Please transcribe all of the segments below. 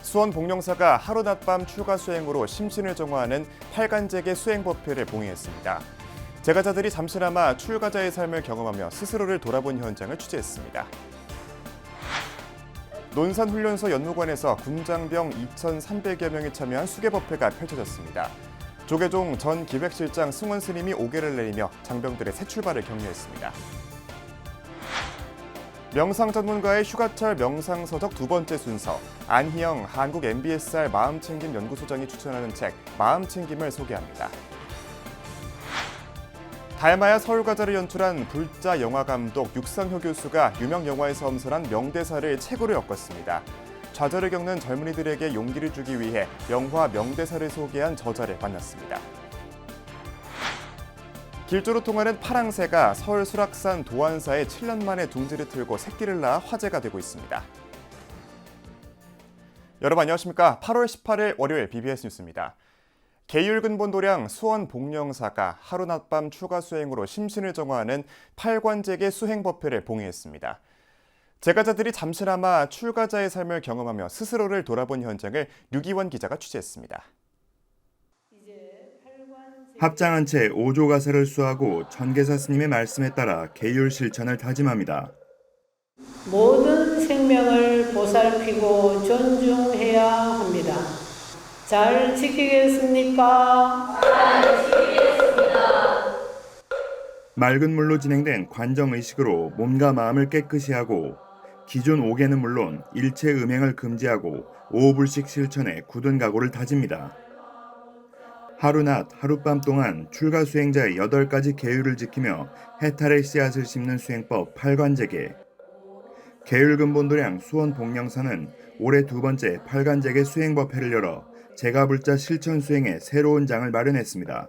수원 복령사가 하루 낮밤 출가 수행으로 심신을 정화하는 8간제계 수행법회를 봉행했습니다. 제가자들이 잠시나마 출가자의 삶을 경험하며 스스로를 돌아본 현장을 취재했습니다. 논산훈련소 연무관에서 군장병 2,300여 명이 참여한 수계법회가 펼쳐졌습니다. 조계종 전 기획실장 승원 스님이 오계를 내리며 장병들의 새 출발을 격려했습니다. 명상 전문가의 휴가철 명상서적 두 번째 순서, 안희영 한국 MBSR 마음챙김 연구소장이 추천하는 책 마음챙김을 소개합니다. 달마야 서울가자를 연출한 불자 영화감독 육상효 교수가 유명 영화에서 엄선한 명대사를 책으로 엮었습니다. 좌절을 겪는 젊은이들에게 용기를 주기 위해 영화 명대사를 소개한 저자를 만났습니다. 길조로 통하는 파랑새가 서울 수락산 도안사에 7년 만에 둥지를 틀고 새끼를 낳아 화제가 되고 있습니다. 여러분 안녕하십니까? 8월 18일 월요일 BBS 뉴스입니다. 계율근본도량 수원 복령사가 하루 낮밤 출가 수행으로 심신을 정화하는 8관제계 수행법회를 봉행했습니다. 제가자들이 잠시나마 출가자의 삶을 경험하며 스스로를 돌아본 현장을 류기원 기자가 취재했습니다. 합장한 채 5조 가사를 수하고 천계사 스님의 말씀에 따라 계율 실천을 다짐합니다. 모든 생명을 보살피고 존중해야 합니다. 잘 지키겠습니까? 잘 지키겠습니다. 맑은 물로 진행된 관정의식으로 몸과 마음을 깨끗이 하고 기존 5계는 물론 일체 음행을 금지하고 5불씩 실천해 굳은 각오를 다집니다. 하루낮 하룻밤 동안 출가 수행자의 8가지 계율을 지키며 해탈의 씨앗을 심는 수행법 8관제계. 계율근본도량 수원 복령사는 올해 두 번째 8관제계 수행법회를 열어 제가불자 실천 수행에 새로운 장을 마련했습니다.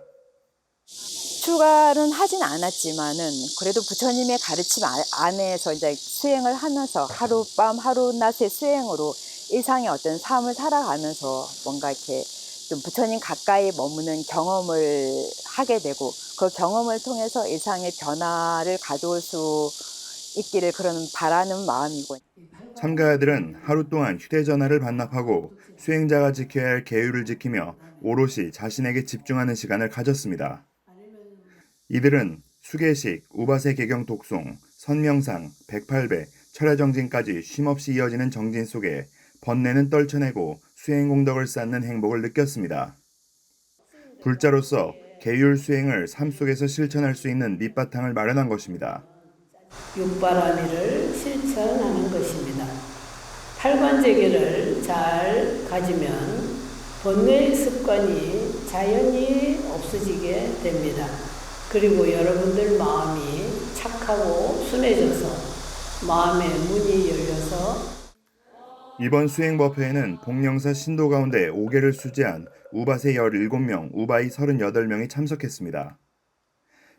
출가는 하진 않았지만은 그래도 부처님의 가르침 안에서 이제 수행을 하면서 하룻밤 하루낮의 수행으로 일상의 어떤 삶을 살아가면서 뭔가 이렇게 좀 부처님 가까이 머무는 경험을 하게 되고 그 경험을 통해서 일상의 변화를 가져올 수 있기를 그런 바라는 마음이고. 참가자들은 하루 동안 휴대전화를 반납하고 수행자가 지켜야 할 계율을 지키며 오롯이 자신에게 집중하는 시간을 가졌습니다. 이들은 수계식, 우바세 개경 독송, 선명상, 108배, 철야정진까지 쉼없이 이어지는 정진 속에 번뇌는 떨쳐내고 수행 공덕을 쌓는 행복을 느꼈습니다. 불자로서 계율 수행을 삶 속에서 실천할 수 있는 밑바탕을 마련한 것입니다. 육바라밀을 실천하는 것입니다. 8관제계를 잘 가지면 번뇌의 습관이 자연히 없어지게 됩니다. 그리고 여러분들 마음이 착하고 순해져서 마음의 문이 열려서 이번 수행법회에는 복령사 신도 가운데 5계를 수지한 우바세 17명, 우바이 38명이 참석했습니다.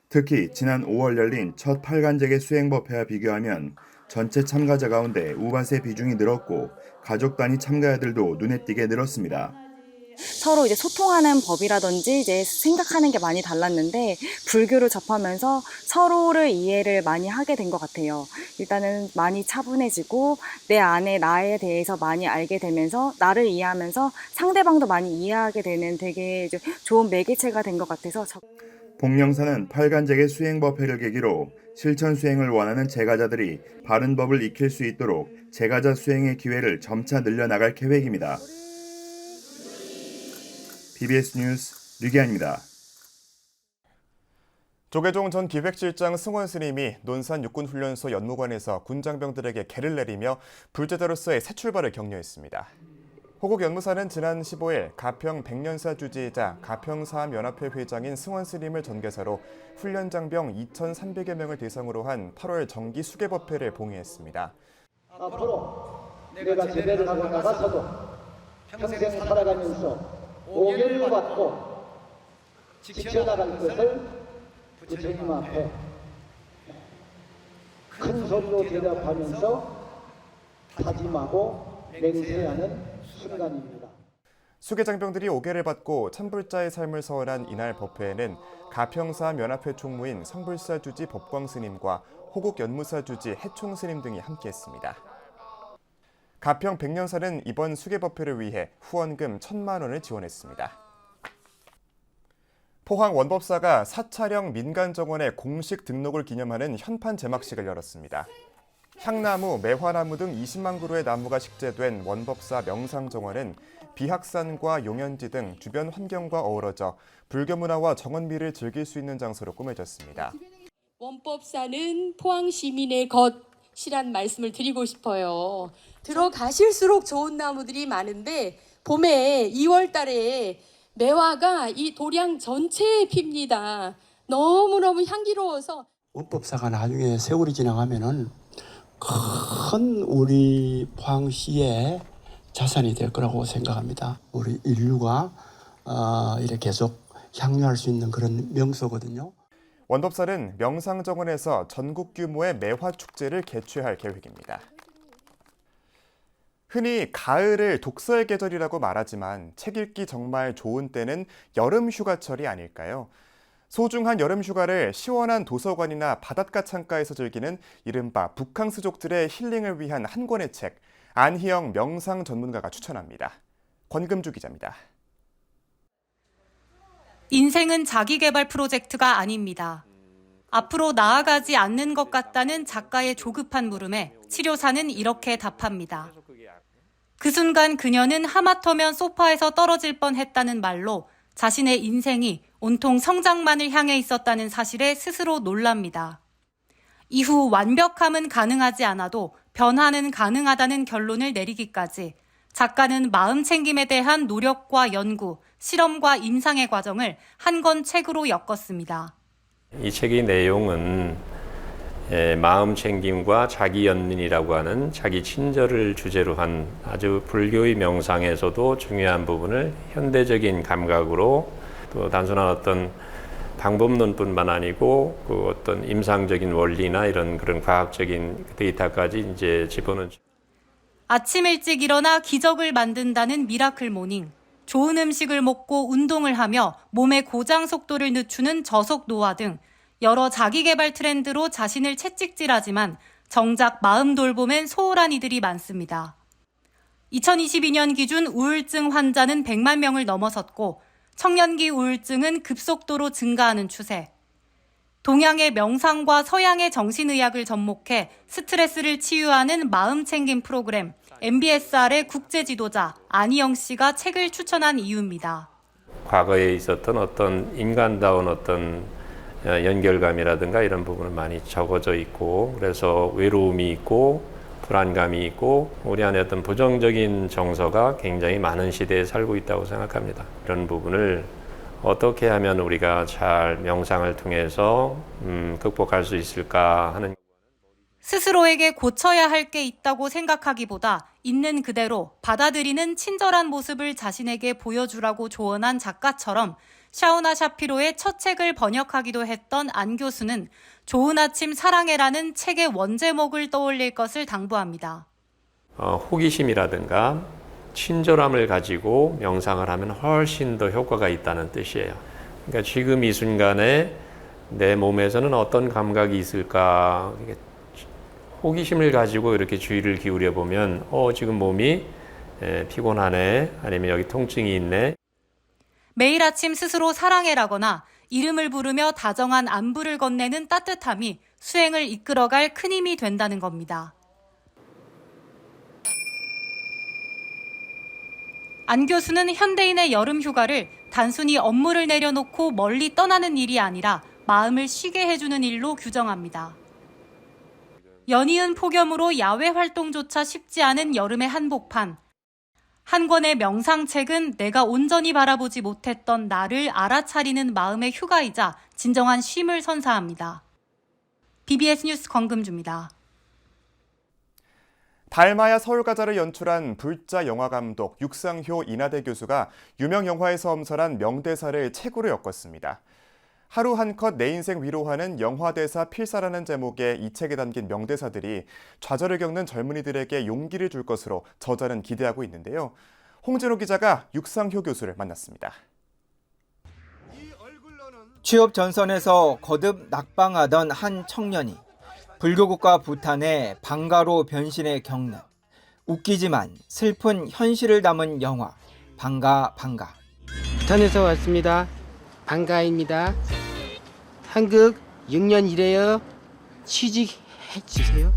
특히 지난 5월 열린 첫 8관제계 수행법회와 비교하면 전체 참가자 가운데 우바세 비중이 늘었고 가족 단위 참가자들도 눈에 띄게 늘었습니다. 서로 이제 소통하는 법이라든지 이제 생각하는 게 많이 달랐는데 불교를 접하면서 서로를 이해를 많이 하게 된 것 같아요. 일단은 많이 차분해지고 내 안에 나에 대해서 많이 알게 되면서 나를 이해하면서 상대방도 많이 이해하게 되는 되게 좋은 매개체가 된 것 같아서 복령사는 8관제계 수행법회를 계기로 실천 수행을 원하는 제가자들이 바른 법을 익힐 수 있도록 제가자 수행의 기회를 점차 늘려나갈 계획입니다. BBS 뉴스 류기환입니다. 조계종 전 기획실장 승원 스님이 논산 육군훈련소 연무관에서 군장병들에게 계를 내리며 불제자로서의 새 출발을 격려했습니다. 호국 연무사는 지난 15일 가평 백년사 주지이자 가평사암연합회 회장인 승원 스님을 전개사로 훈련장병 2,300여 명을 대상으로 한 8월 정기 수계법회를 봉행했습니다. 앞으로 내가 제대를 하고 나가서도 평생 살아가면서 5계를 받고 지켜나갈 것을 부처님 앞에 큰 소리로 대답하면서 다짐하고 맹세하는 순간입니다. 수계장병들이 5계를 받고 참불자의 삶을 서원한 이날 법회에는 가평사암연합회 총무인 성불사 주지 법광 스님과 호국 연무사 주지 해총 스님 등이 함께했습니다. 가평 백년사는 이번 수계법회를 위해 후원금 1,000만 원을 지원했습니다. 포항 원법사가 사찰형 민간정원의 공식 등록을 기념하는 현판 제막식을 열었습니다. 향나무, 매화나무 등 20만 그루의 나무가 식재된 원법사 명상정원은 비학산과 용연지 등 주변 환경과 어우러져 불교 문화와 정원미를 즐길 수 있는 장소로 꾸며졌습니다. 원법사는 포항 시민의 것이란 말씀을 드리고 싶어요. 들어가실수록 좋은 나무들이 많은데 봄에 2월 달에 매화가 이 도량 전체에 핍니다. 너무너무 향기로워서 원법사가 나중에 세월이 지나가면은 큰 우리 포항시의 자산이 될 거라고 생각합니다. 우리 인류가 이렇게 계속 향유할 수 있는 그런 명소거든요. 원법사는 명상정원에서 전국 규모의 매화 축제를 개최할 계획입니다. 흔히 가을을 독서의 계절이라고 말하지만 책 읽기 정말 좋은 때는 여름 휴가철이 아닐까요? 소중한 여름 휴가를 시원한 도서관이나 바닷가 창가에서 즐기는 이른바 북한스족들의 힐링을 위한 한 권의 책, 안희영 명상 전문가가 추천합니다. 권금주 기자입니다. 인생은 자기개발 프로젝트가 아닙니다. 앞으로 나아가지 않는 것 같다는 작가의 조급한 물음에 치료사는 이렇게 답합니다. 그 순간 그녀는 하마터면 소파에서 떨어질 뻔했다는 말로 자신의 인생이 온통 성장만을 향해 있었다는 사실에 스스로 놀랍니다. 이후 완벽함은 가능하지 않아도 변화는 가능하다는 결론을 내리기까지 작가는 마음 챙김에 대한 노력과 연구, 실험과 임상의 과정을 한 권 책으로 엮었습니다. 이 책의 내용은 마음 챙김과 자기 연민이라고 하는 자기 친절을 주제로 한 아주 불교의 명상에서도 중요한 부분을 현대적인 감각으로 또 단순한 어떤 방법론뿐만 아니고 그 어떤 임상적인 원리나 이런 그런 과학적인 데이터까지 이제 집어넣은. 아침 일찍 일어나 기적을 만든다는 미라클 모닝. 좋은 음식을 먹고 운동을 하며 몸의 고장 속도를 늦추는 저속 노화 등 여러 자기개발 트렌드로 자신을 채찍질하지만 정작 마음 돌봄엔 소홀한 이들이 많습니다. 2022년 기준 우울증 환자는 100만 명을 넘어섰고 청년기 우울증은 급속도로 증가하는 추세. 동양의 명상과 서양의 정신의학을 접목해 스트레스를 치유하는 마음챙김 프로그램 MBSR의 국제지도자 안희영 씨가 책을 추천한 이유입니다. 과거에 있었던 어떤 인간다운 어떤 연결감이라든가 이런 부분은 많이 적어져 있고 그래서 외로움이 있고 불안감이 있고 우리 안에 어떤 부정적인 정서가 굉장히 많은 시대에 살고 있다고 생각합니다. 이런 부분을 어떻게 하면 우리가 잘 명상을 통해서 극복할 수 있을까 하는. 스스로에게 고쳐야 할 게 있다고 생각하기보다 있는 그대로 받아들이는 친절한 모습을 자신에게 보여주라고 조언한 작가처럼 샤오나 샤피로의 첫 책을 번역하기도 했던 안 교수는 좋은 아침 사랑해라는 책의 원제목을 떠올릴 것을 당부합니다. 호기심이라든가 친절함을 가지고 명상을 하면 훨씬 더 효과가 있다는 뜻이에요. 그러니까 지금 이 순간에 내 몸에서는 어떤 감각이 있을까? 호기심을 가지고 이렇게 주의를 기울여 보면 지금 몸이 피곤하네, 아니면 여기 통증이 있네. 매일 아침 스스로 사랑해라거나 이름을 부르며 다정한 안부를 건네는 따뜻함이 수행을 이끌어갈 큰 힘이 된다는 겁니다. 안 교수는 현대인의 여름 휴가를 단순히 업무를 내려놓고 멀리 떠나는 일이 아니라 마음을 쉬게 해주는 일로 규정합니다. 연이은 폭염으로 야외 활동조차 쉽지 않은 여름의 한복판. 한 권의 명상책은 내가 온전히 바라보지 못했던 나를 알아차리는 마음의 휴가이자 진정한 쉼을 선사합니다. BBS 뉴스 권금주입니다. 달마야 서울가자를 연출한 불자 영화감독 육상효 인하대 교수가 유명 영화에서 엄선한 명대사를 책으로 엮었습니다. 하루 한 컷 내 인생 위로하는 영화대사 필사라는 제목의 이 책에 담긴 명대사들이 좌절을 겪는 젊은이들에게 용기를 줄 것으로 저자는 기대하고 있는데요. 홍진호 기자가 육상효 교수를 만났습니다. 취업 전선에서 거듭 낙방하던 한 청년이 불교국가 부탄의 방가로 변신의 경륜, 웃기지만 슬픈 현실을 담은 영화 방가 방가. 부산에서 왔습니다. 방가입니다. 한국 6년 일해요. 취직해 주세요.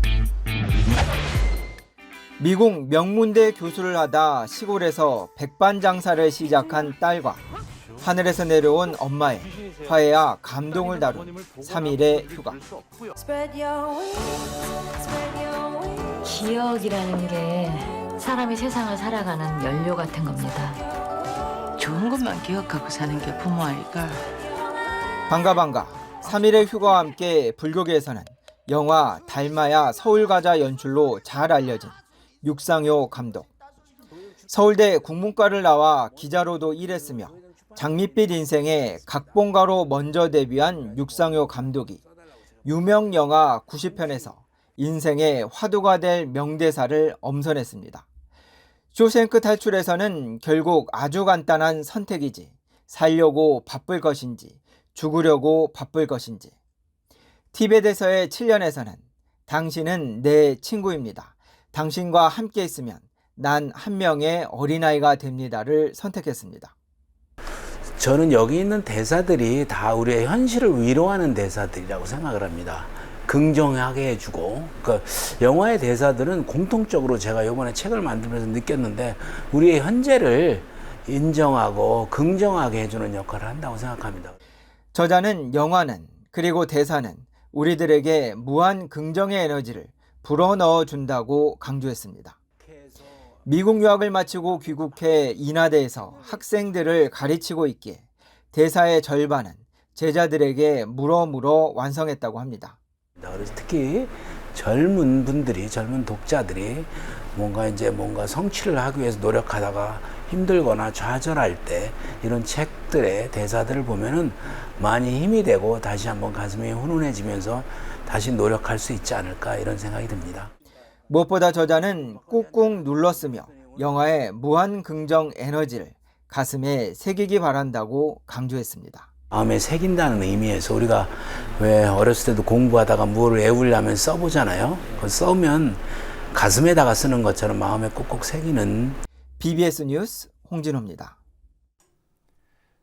미국 명문대 교수를 하다 시골에서 백반장사를 시작한 딸과 하늘에서 내려온 엄마의 화해와 감동을 다룬 3일의 휴가. 기억이라는 게 사람이 세상을 살아가는 연료 같은 겁니다. 좋은 것만 기억하고 사는 게 부모 아닐까. 방가 방가 3일의 휴가와 함께 불교계에서는 영화 달마야 서울가자 연출로 잘 알려진 육상효 감독. 서울대 국문과를 나와 기자로도 일했으며 장밋빛 인생의 각본가로 먼저 데뷔한 육상효 감독이 유명 영화 90편에서 인생의 화두가 될 명대사를 엄선했습니다. 쇼생크 탈출에서는 결국 아주 간단한 선택이지 살려고 바쁠 것인지 죽으려고 바쁠 것인지. 티벳에서의 7년에서는 당신은 내 친구입니다. 당신과 함께 있으면 난 한 명의 어린아이가 됩니다를 선택했습니다. 저는 여기 있는 대사들이 다 우리의 현실을 위로하는 대사들이라고 생각을 합니다. 긍정하게 해주고, 그러니까 영화의 대사들은 공통적으로 제가 이번에 책을 만들면서 느꼈는데 우리의 현재를 인정하고 긍정하게 해주는 역할을 한다고 생각합니다. 저자는 영화는 그리고 대사는 우리들에게 무한 긍정의 에너지를 불어넣어 준다고 강조했습니다. 미국 유학을 마치고 귀국해 인하대에서 학생들을 가르치고 있기에 대사의 절반은 제자들에게 물어 완성했다고 합니다. 그래서 특히 젊은 분들이, 젊은 독자들이 뭔가 성취를 하기 위해서 노력하다가 힘들거나 좌절할 때 이런 책들의 대사들을 보면은 많이 힘이 되고 다시 한번 가슴이 훈훈해지면서 다시 노력할 수 있지 않을까 이런 생각이 듭니다. 무엇보다 저자는 꾹꾹 눌렀으며 영화의 무한 긍정 에너지를 가슴에 새기기 바란다고 강조했습니다. 마음에 새긴다는 의미에서 우리가 왜 어렸을 때도 공부하다가 뭐를 외우려면 써보잖아요. 그거 써면 가슴에다가 쓰는 것처럼 마음에 꾹꾹 새기는. BBS 뉴스 홍진호입니다.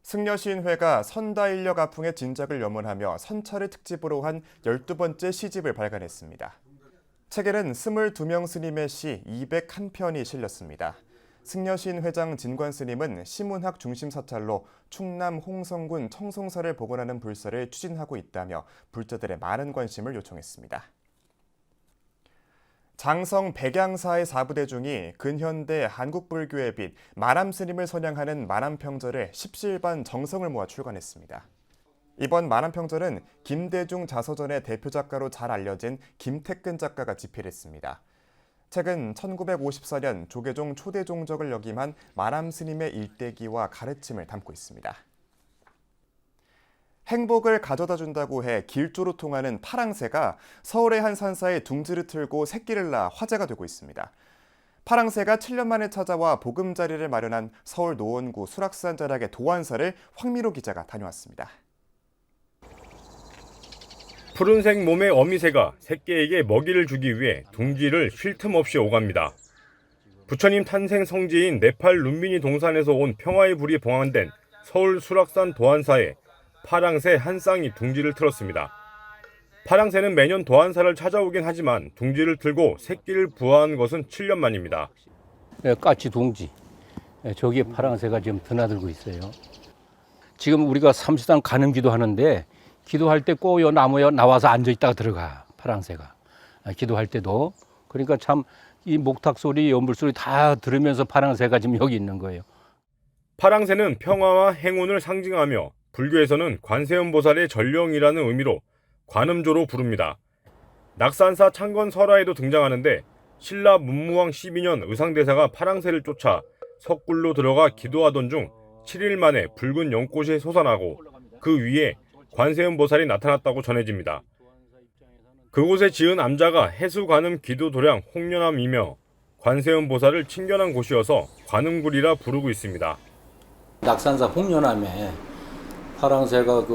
승려시인회가 선다인력 아풍의 진작을 염원하며 선찰을 특집으로 한 12번째 시집을 발간했습니다. 책에는 22명 스님의 시 201편이 실렸습니다. 승려시인 회장 진관 스님은 시문학 중심 사찰로 충남 홍성군 청송사를 복원하는 불사를 추진하고 있다며 불자들의 많은 관심을 요청했습니다. 장성 백양사의 4부대 중이 근현대 한국불교의 빛 마람 스님을 선양하는 마람평절에 십실반 정성을 모아 출간했습니다. 이번 마람평절은 김대중 자서전의 대표 작가로 잘 알려진 김택근 작가가 집필했습니다. 책은 1954년 조계종 초대 종적을 역임한 마람 스님의 일대기와 가르침을 담고 있습니다. 행복을 가져다 준다고 해 길조로 통하는 파랑새가 서울의 한 산사에 둥지를 틀고 새끼를 낳아 화제가 되고 있습니다. 파랑새가 7년 만에 찾아와 보금자리를 마련한 서울 노원구 수락산 자락의 도안사를 황미로 기자가 다녀왔습니다. 푸른색 몸의 어미새가 새끼에게 먹이를 주기 위해 둥지를 쉴 틈 없이 오갑니다. 부처님 탄생 성지인 네팔 룸비니 동산에서 온 평화의 불이 봉안된 서울 수락산 도안사에 파랑새 한 쌍이 둥지를 틀었습니다. 파랑새는 매년 도안사를 찾아오긴 하지만 둥지를 틀고 새끼를 부화한 것은 7년 만입니다. 까치 둥지, 저기에 파랑새가 지금 드나들고 있어요. 지금 우리가 삼시단 가늠 기도하는데 기도할 때 꼭 요 나무에 나와서 앉아 있다가 들어가, 파랑새가. 기도할 때도. 그러니까 참 이 목탁 소리, 연불 소리 다 들으면서 파랑새가 지금 여기 있는 거예요. 파랑새는 평화와 행운을 상징하며 불교에서는 관세음보살의 전령이라는 의미로 관음조로 부릅니다. 낙산사 창건 설화에도 등장하는데 신라 문무왕 12년 의상대사가 파랑새를 쫓아 석굴로 들어가 기도하던 중 7일 만에 붉은 연꽃이 솟아나고 그 위에 관세음보살이 나타났다고 전해집니다. 그곳에 지은 암자가 해수관음 기도도량 홍련암이며 관세음보살을 친견한 곳이어서 관음굴이라 부르고 있습니다. 낙산사 홍련암에 파랑새가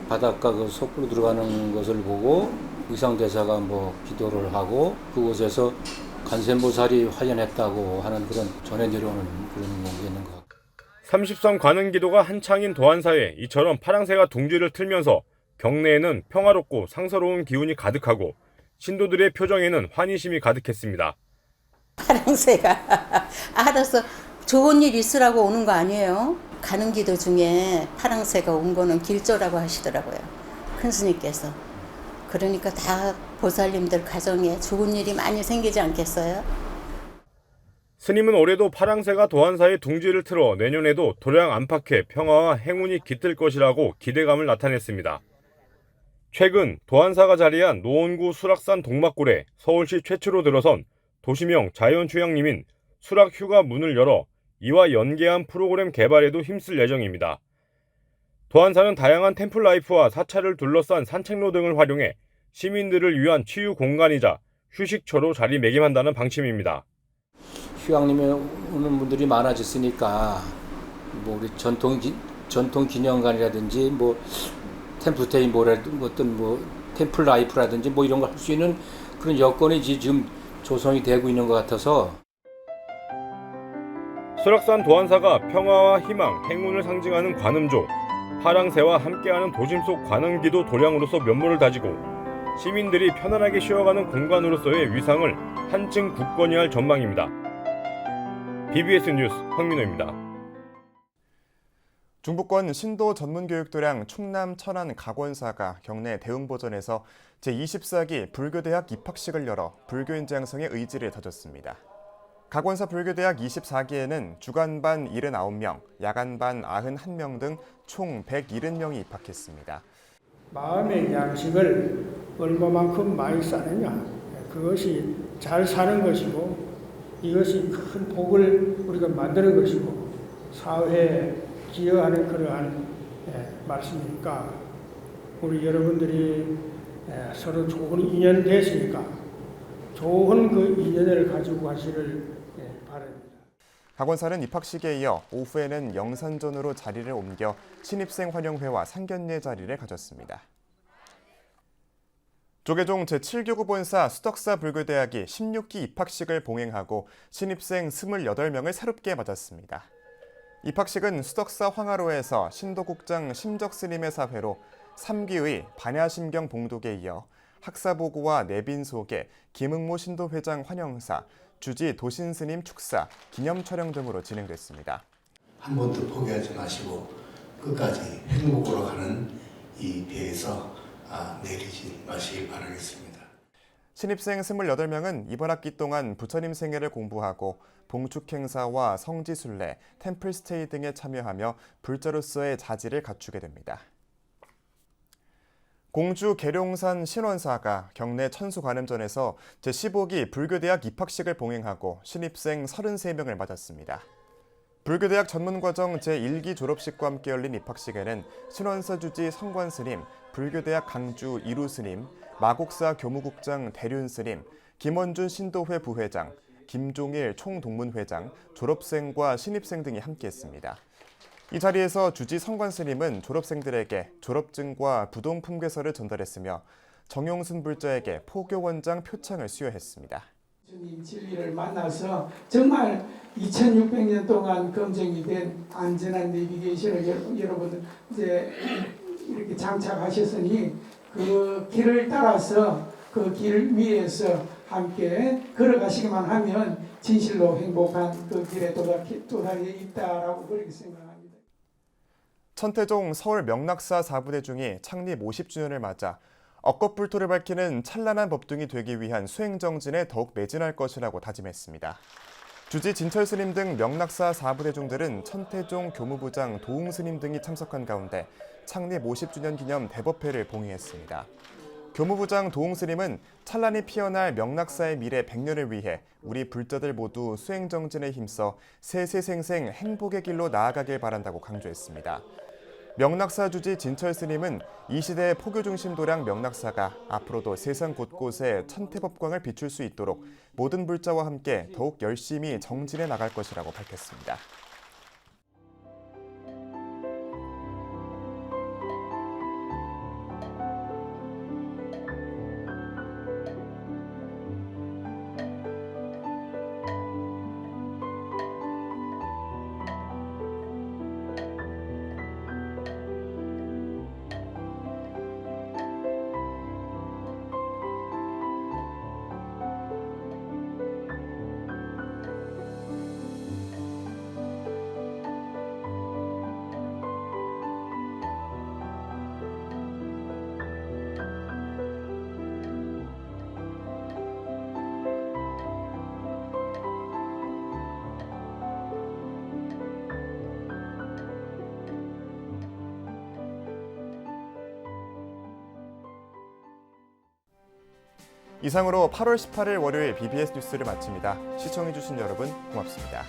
바닷가 석굴로 들어가는 것을 보고 의상대사가 기도를 하고 그곳에서 관세음보살이 화연했다고 하는 그런 전해 내려오는 그런 게 있는 것 같고. 30선 관음기도가 한창인 도안사에 이처럼 파랑새가 둥지를 틀면서 경내에는 평화롭고 상서로운 기운이 가득하고 신도들의 표정에는 환희심이 가득했습니다. 파랑새가 알아서 좋은 일 있으라고 오는 거 아니에요? 관음기도 중에 파랑새가 온 거는 길조라고 하시더라고요. 큰 스님께서. 그러니까 다 보살님들 가정에 좋은 일이 많이 생기지 않겠어요? 스님은 올해도 파랑새가 도안사의 둥지를 틀어 내년에도 도량 안팎의 평화와 행운이 깃들 것이라고 기대감을 나타냈습니다. 최근 도안사가 자리한 노원구 수락산 동막골에 서울시 최초로 들어선 도시명 자연휴양림인 수락휴가 문을 열어 이와 연계한 프로그램 개발에도 힘쓸 예정입니다. 도안사는 다양한 템플라이프와 사찰을 둘러싼 산책로 등을 활용해 시민들을 위한 치유 공간이자 휴식처로 자리매김한다는 방침입니다. 휴양림에 오는 분들이 많아졌으니까 뭐 우리 전통 기념관이라든지 뭐 템플스테이 어떤 뭐 템플라이프라든지 뭐 이런 걸 할 수 있는 그런 여건이 지금 조성이 되고 있는 것 같아서. 수락산 도안사가 평화와 희망, 행운을 상징하는 관음조, 파랑새와 함께하는 도심 속 관음기도 도량으로서 면모를 다지고 시민들이 편안하게 쉬어가는 공간으로서의 위상을 한층 굳건히 할 전망입니다. BBS 뉴스 황민호입니다. 중부권 신도 전문교육도량 충남 천안 각원사가 경내 대웅보전에서 제24기 불교대학 입학식을 열어 불교인재 양성의 의지를 다졌습니다. 각원사 불교대학 24기에는 주간반 79명, 야간반 91명 등 총 170명이 입학했습니다. 마음의 양식을 얼마만큼 많이 쌓느냐, 그것이 잘 사는 것이고 이것이 큰 복을 우리가 만드는 것이고 사회에 기여하는 그러한 말씀이니까 우리 여러분들이 서로 좋은 인연 되시니까 좋은 그 인연을 가지고 가시를 바랍니다. 각원사는 입학식에 이어 오후에는 영산전으로 자리를 옮겨 신입생 환영회와 상견례 자리를 가졌습니다. 조계종 제7교구 본사 수덕사 불교대학이 16기 입학식을 봉행하고 신입생 28명을 새롭게 맞았습니다. 입학식은 수덕사 황하로에서 신도국장 심적스님의 사회로 3기의 반야심경 봉독에 이어 학사보고와 내빈소개, 김응모 신도회장 환영사, 주지 도신스님 축사, 기념 촬영 등으로 진행됐습니다. 한 번도 포기하지 마시고 끝까지 행복으로 가는 이 배에서 내리지 마시길 바라겠습니다. 신입생 28명은 이번 학기 동안 부처님 생애를 공부하고 봉축 행사와 성지순례, 템플스테이 등에 참여하며 불자로서의 자질을 갖추게 됩니다. 공주 계룡산 신원사가 경내 천수관음전에서 제15기 불교대학 입학식을 봉행하고 신입생 33명을 맞았습니다. 불교대학 전문과정 제1기 졸업식과 함께 열린 입학식에는 신원사 주지 성관스님, 불교대학 강주 이루스님, 마곡사 교무국장 대륜스님, 김원준 신도회 부회장, 김종일 총동문회장, 졸업생과 신입생 등이 함께했습니다. 이 자리에서 주지 성관스님은 졸업생들에게 졸업증과 부동품괴서를 전달했으며 정용순 불자에게 포교원장 표창을 수여했습니다. 주님 진리를 만나서 정말 2600년 동안 검증이 된 안전한 내비게이션을 여러분들 이제 이렇게 장착하셨으니 그 길을 따라서 그 길 위에서 함께 걸어가시기만 하면 진실로 행복한 그 길에 도달해 있다라고 그렇게 생각합니다. 천태종 서울 명락사 4부대 중이 창립 50주년을 맞아 억겁불토를 밝히는 찬란한 법등이 되기 위한 수행정진에 더욱 매진할 것이라고 다짐했습니다. 주지 진철스님 등 명락사 4부대중들은 천태종 교무부장 도웅스님 등이 참석한 가운데 창립 50주년 기념 대법회를 봉행했습니다. 교무부장 도웅스님은 찬란히 피어날 명락사의 미래 100년을 위해 우리 불자들 모두 수행정진에 힘써 세세생생 행복의 길로 나아가길 바란다고 강조했습니다. 명락사 주지 진철스님은 이 시대의 포교중심 도량 명락사가 앞으로도 세상 곳곳에 천태법광을 비출 수 있도록 모든 불자와 함께 더욱 열심히 정진해 나갈 것이라고 밝혔습니다. 이상으로 8월 18일 월요일 BBS 뉴스를 마칩니다. 시청해주신 여러분 고맙습니다.